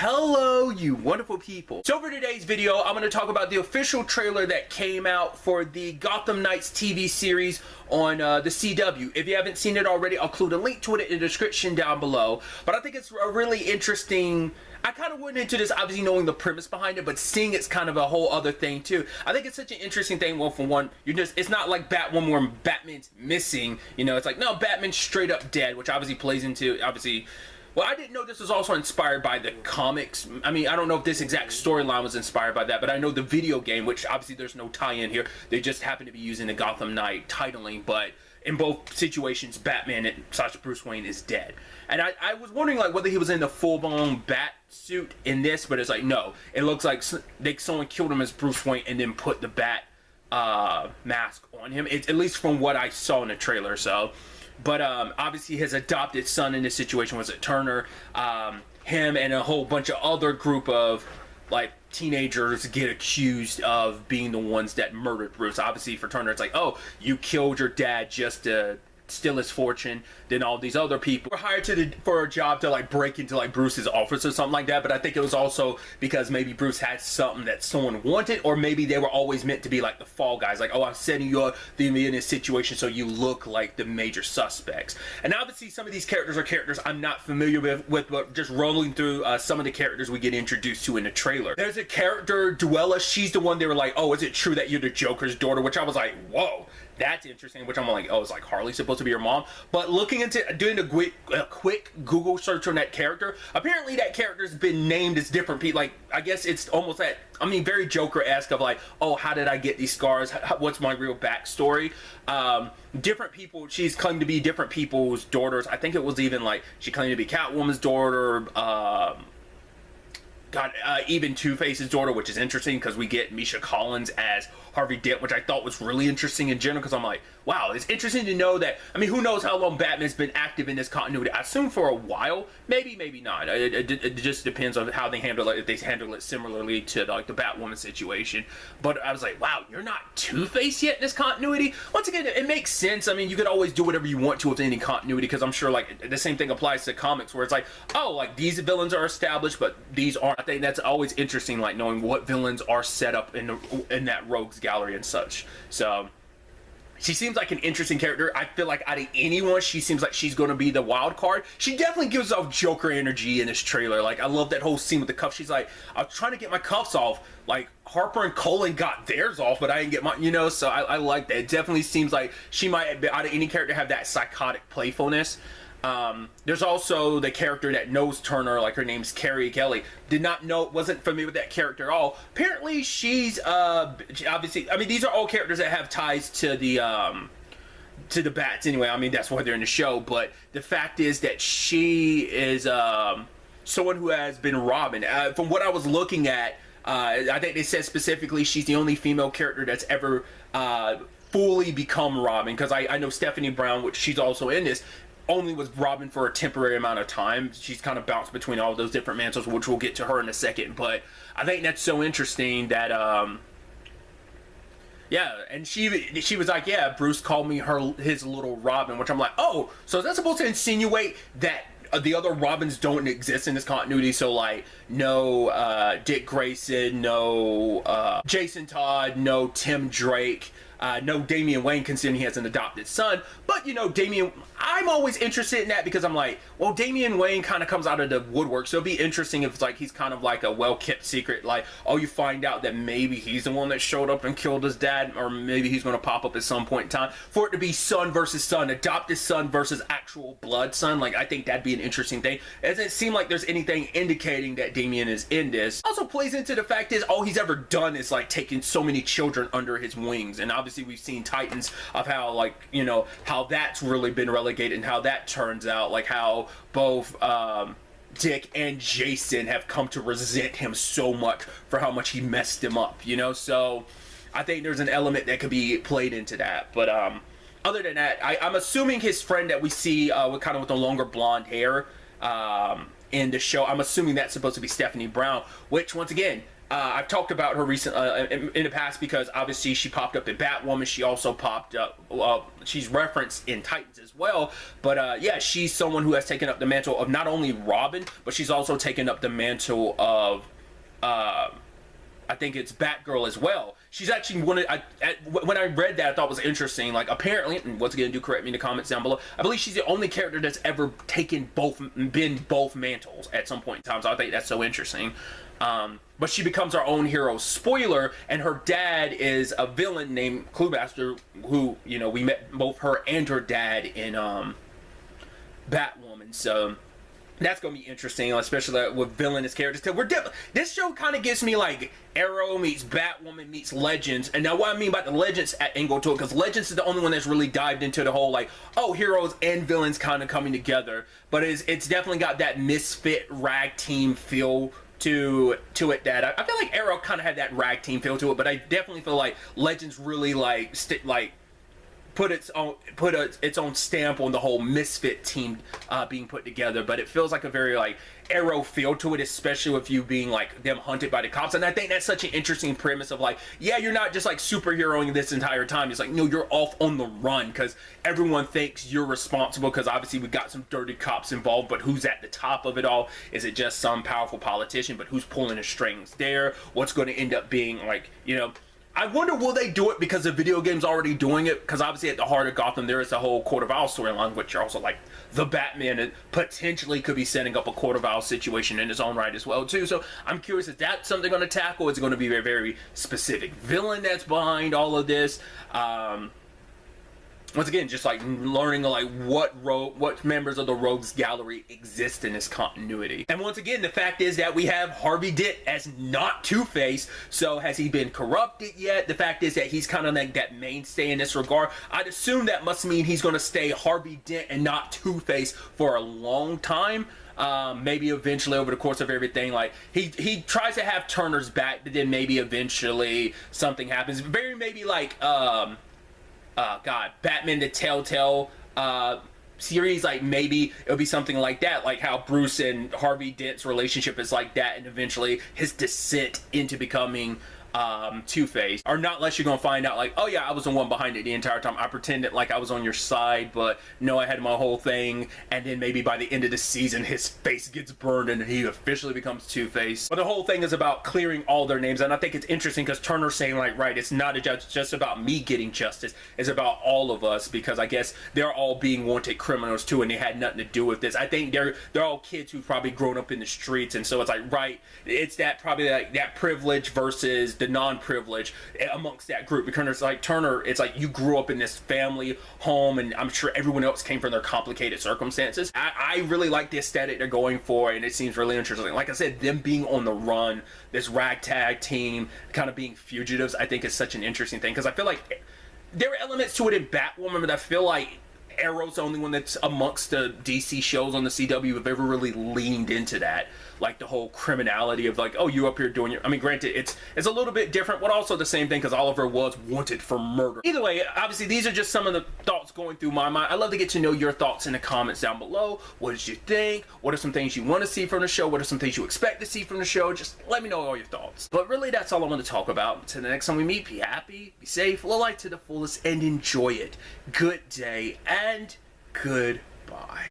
Hello, you wonderful people. So for today's video, I'm going to talk about the official trailer that came out for the Gotham Knights TV series on the CW. If you haven't seen it already, I'll include a link to it in the description down below. But I think it's a really interesting... I kind of went into this obviously knowing the premise behind it, but seeing it's kind of a whole other thing too. I think it's such an interesting thing. Well, for one, it's not like Batwoman where Batman's missing. You know, it's like, no, Batman's straight up dead, which obviously plays into, well, I didn't know this was also inspired by the comics. I mean, I don't know if this exact storyline was inspired by that, but I know the video game, which obviously there's no tie-in here. They just happen to be using the Gotham Knight titling, but in both situations, Batman and Bruce Wayne is dead. And I was wondering like whether he was in the full-blown bat suit in this, but it's like, no. It looks like someone killed him as Bruce Wayne and then put the bat mask on him. It's, at least from what I saw in the trailer, so... But obviously his adopted son in this situation was Turner. Him and a whole bunch of other group of like teenagers get accused of being the ones that murdered Bruce. Obviously for Turner it's like, oh, you killed your dad just to steal his fortune. Then all these other people were hired for a job to like break into like Bruce's office or something like that. But I think it was also because maybe Bruce had something that someone wanted, or maybe they were always meant to be like the fall guys, like, oh, I'm setting you up in this situation so you look like the major suspects. And obviously some of these characters are characters I'm not familiar with, but just rolling through some of the characters we get introduced to in the trailer. There's a character, Duella. She's the one they were like, oh, is it true that you're the Joker's daughter? Which I was like, whoa, that's interesting. Which I'm like, oh, is like Harley supposed to be your mom? But looking into doing a quick Google search on that character, apparently that character's been named as different people. Like, I guess it's almost that, I mean, very Joker-esque of like, oh, how did I get these scars? What's my real backstory? Different people, she's claimed to be different people's daughters. I think it was even like, she claimed to be Catwoman's daughter, even Two-Face's daughter, which is interesting because we get Misha Collins as Harvey Dent, which I thought was really interesting in general, because I'm like, wow, it's interesting to know that, I mean, who knows how long Batman's been active in this continuity. I assume for a while, maybe not. It just depends on how they handle it, if they handle it similarly to like the Batwoman situation. But I was like, wow, you're not Two-Face yet in this continuity? Once again, it makes sense. I mean, you could always do whatever you want to with any continuity, because I'm sure like the same thing applies to comics, where it's like, oh, like these villains are established, but these aren't. I think that's always interesting, like knowing what villains are set up in that rogues gallery and such. So she seems like an interesting character. I feel like out of anyone, she seems like she's going to be the wild card. She definitely gives off Joker energy in this trailer. Like, I love that whole scene with the cuffs. She's like, I was trying to get my cuffs off. Like, Harper and Cullen got theirs off, but I didn't get mine, you know? So I like that. It definitely seems like she might, out of any character, have that psychotic playfulness. There's also the character that knows Turner, like her name's Carrie Kelly. Did not know, wasn't familiar with that character at all. Apparently she's, obviously, I mean, these are all characters that have ties to the Bats anyway. I mean, that's why they're in the show, but the fact is that she is, someone who has been Robin. From what I was looking at, I think they said specifically she's the only female character that's ever, fully become Robin, because I know Stephanie Brown, which she's also in this, only was Robin for a temporary amount of time. She's kind of bounced between all those different mantles, which we'll get to her in a second. But I think that's so interesting that, yeah, and she was like, yeah, Bruce called me his little Robin, which I'm like, oh, so is that supposed to insinuate that the other Robins don't exist in this continuity? So like, no Dick Grayson, no Jason Todd, no Tim Drake, no Damian Wayne, considering he has an adopted son. But you know, I'm always interested in that, because I'm like, well, Damian Wayne kind of comes out of the woodwork, so it'd be interesting if it's like he's kind of like a well-kept secret, like, oh, you find out that maybe he's the one that showed up and killed his dad, or maybe he's going to pop up at some point in time, for it to be son versus son, adopted son versus actual blood son. Like, I think that'd be an interesting thing. It doesn't seem like there's anything indicating that Damian is in this. Also plays into the fact is all he's ever done is like taken so many children under his wings, and obviously we've seen Titans of how, like, you know, how that's really been relegated and how that turns out, like how both Dick and Jason have come to resent him so much for how much he messed them up, you know? So I think there's an element that could be played into that. But other than that, I'm assuming his friend that we see with the longer blonde hair in the show, I'm assuming that's supposed to be Stephanie Brown, which, once again, I've talked about her in the past because obviously she popped up in Batwoman. She also popped up, she's referenced in Titans as well. But yeah, she's someone who has taken up the mantle of not only Robin, but she's also taken up the mantle of, I think it's Batgirl as well. She's actually when I read that, I thought it was interesting. Like, apparently, and once again, do correct me in the comments down below, I believe she's the only character that's ever been both mantles at some point in time. So I think that's so interesting. But she becomes our own hero. Spoiler, and her dad is a villain named Cluemaster, who, you know, we met both her and her dad in Batwoman. So that's gonna be interesting, especially with villainous characters. Cause this show kind of gives me like Arrow meets Batwoman meets Legends. And now what I mean by the Legends angle to it, because Legends is the only one that's really dived into the whole like, oh, heroes and villains kind of coming together. But it's definitely got that misfit rag team feel to it that I feel like Arrow kind of had that rag team feel to it, but I definitely feel like Legends really like put its own stamp on the whole misfit team being put together. But it feels like a very like Arrow feel to it, especially with you being like them hunted by the cops. And I think that's such an interesting premise of like, yeah, you're not just like superheroing this entire time. It's like, no, you're off on the run because everyone thinks you're responsible, because obviously we got some dirty cops involved, but who's at the top of it all? Is it just some powerful politician? But who's pulling the strings there? What's going to end up being like, you know, I wonder, will they do it because the video game's already doing it? Because obviously at the heart of Gotham, there is the whole Court of Owls storyline, which are also like the Batman, and potentially could be setting up a Court of Owls situation in his own right as well too. So I'm curious, is that something they're going to tackle? Is it going to be a very specific villain that's behind all of this? Once again, just like learning like what members of the Rogues Gallery exist in this continuity. And once again, the fact is that we have Harvey Dent as not Two-Face. So has he been corrupted yet? The fact is that he's kind of like that mainstay in this regard. I'd assume that must mean he's going to stay Harvey Dent and not Two-Face for a long time. Maybe eventually over the course of everything, like he tries to have Turner's back, but then maybe eventually something happens. Very maybe like Batman the Telltale series, like maybe it'll be something like that, like how Bruce and Harvey Dent's relationship is like that, and eventually his descent into becoming Two-Face. Or not, unless you're gonna find out like, oh yeah, I was the one behind it the entire time. I pretended like I was on your side, but no, I had my whole thing. And then maybe by the end of the season, his face gets burned and he officially becomes Two-Face. But the whole thing is about clearing all their names, and I think it's interesting because Turner's saying like, right, it's not just about me getting justice, it's about all of us, because I guess they're all being wanted criminals too, and they had nothing to do with this. I think they're all kids who've probably grown up in the streets, and so it's like, right, it's that probably like that privilege versus the non-privilege amongst that group. Because it's like Turner, it's like you grew up in this family home, and I'm sure everyone else came from their complicated circumstances. I really like the aesthetic they're going for, and it seems really interesting. Like I said, them being on the run, this ragtag team kind of being fugitives, I think is such an interesting thing, because I feel like there are elements to it in Batwoman, but I feel like Arrow's the only one that's amongst the DC shows on the CW have ever really leaned into that, like the whole criminality of like, oh, you up here doing your, I mean, granted, it's a little bit different, but also the same thing, because Oliver was wanted for murder. Either way, obviously these are just some of the thoughts going through my mind. I'd love to get to know your thoughts in the comments down below. What did you think? What are some things you want to see from the show? What are some things you expect to see from the show? Just let me know all your thoughts. But really, that's all I want to talk about. Until the next time we meet, be happy, be safe, live life to the fullest, and enjoy it. Good day and goodbye.